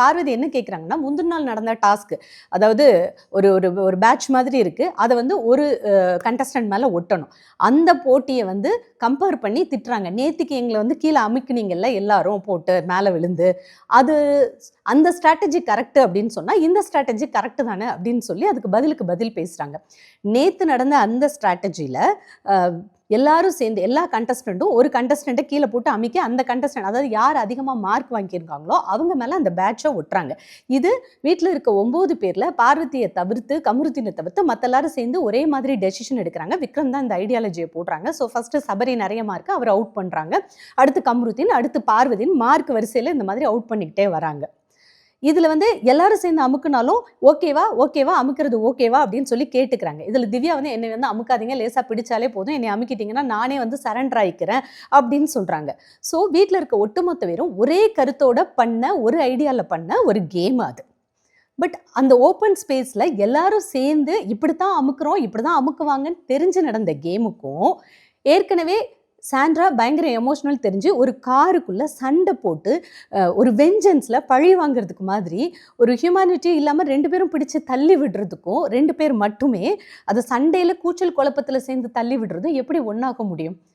பார்வதி என்ன கேட்குறாங்கன்னா, முந்தின நாள் நடந்த டாஸ்க்கு, அதாவது ஒரு ஒரு ஒரு பேட்ச் மாதிரி இருக்குது, அதை வந்து ஒரு கண்டஸ்டன்ட் மேலே ஒட்டணும். அந்த போட்டியை வந்து கம்பேர் பண்ணி திட்டுறாங்க. நேற்றுக்கு எங்களை வந்து கீழே அமுக்குனீங்கல்ல எல்லாரும் போட்டு மேலே விழுந்து, அது அந்த ஸ்ட்ராட்டஜி கரெக்டு அப்படின்னு சொன்னால் இந்த ஸ்ட்ராட்டஜி கரெக்டு தானே அப்படின்னு சொல்லி அதுக்கு பதிலுக்கு பதில் பேசுகிறாங்க. நேற்று நடந்த அந்த ஸ்ட்ராட்டஜியில் எல்லாரும் சேர்ந்து எல்லா கண்டஸ்டண்ட்டும் ஒரு கண்டஸ்டண்ட்டை கீழே போட்டு அமைக்க அந்த கண்டஸ்டன்ட், அதாவது யார் அதிகமாக மார்க் வாங்கியிருக்காங்களோ அவங்க மேலே அந்த பேட்சை ஒட்டுறாங்க. இது வீட்டில் இருக்க 9 பேரில் பார்வதியை தவிர்த்து கமருதீனை தவிர்த்து மற்ற எல்லாரும் சேர்ந்து ஒரே மாதிரி டெசிஷன் எடுக்கிறாங்க. விக்ரம் தான் இந்த ஐடியாலஜியை போடுறாங்க. ஸோ ஃபஸ்ட்டு சபரி நிறைய மார்க்கு அவர் அவுட் பண்ணுறாங்க, அடுத்து கமருதீன், அடுத்து பார்வதின் மார்க் வரிசையில் இந்த மாதிரி அவுட் பண்ணிக்கிட்டே வராங்க. இதில் வந்து எல்லாரும் சேர்ந்து அமுக்குனாலும் ஓகேவா அமுக்கிறது ஓகேவா அப்படின்னு சொல்லி கேட்டுக்கிறாங்க. இதில் திவ்யா வந்து என்னை வந்து அமுக்காதீங்க, லேசாக பிடிச்சாலே போதும், என்னை அமுக்கிட்டீங்கன்னா நானே வந்து சரண்டர் ஆகிக்கிறேன் அப்படின்னு சொல்கிறாங்க. ஸோ வீட்டில் இருக்க ஒட்டுமொத்த பேரும் ஒரே கருத்தோட பண்ண ஒரு ஐடியாவில் பண்ண ஒரு கேம் அது. பட் அந்த ஓப்பன் ஸ்பேஸில் எல்லாரும் சேர்ந்து இப்படி தான் அமுக்குறோம், இப்படி தான் அமுக்குவாங்கன்னு தெரிஞ்சு நடந்த கேமுக்கும் ஏற்கனவே சாண்ட்ரா பயங்கர எமோஷ்னல் தெரிஞ்சு ஒரு காருக்குள்ளே சண்டை போட்டு ஒரு வெஞ்சன்ஸில் பழி வாங்கிறதுக்கு மாதிரி ஒரு ஹியூமனிட்டி இல்லாமல் 2 பேரும் பிடிச்சி தள்ளி விடுறதுக்கும் 2 பேர் மட்டுமே அதை சண்டையில் கூச்சல் குழப்பத்தில் சேர்ந்து தள்ளி விடுறதும் எப்படி ஒன்றாக முடியும்?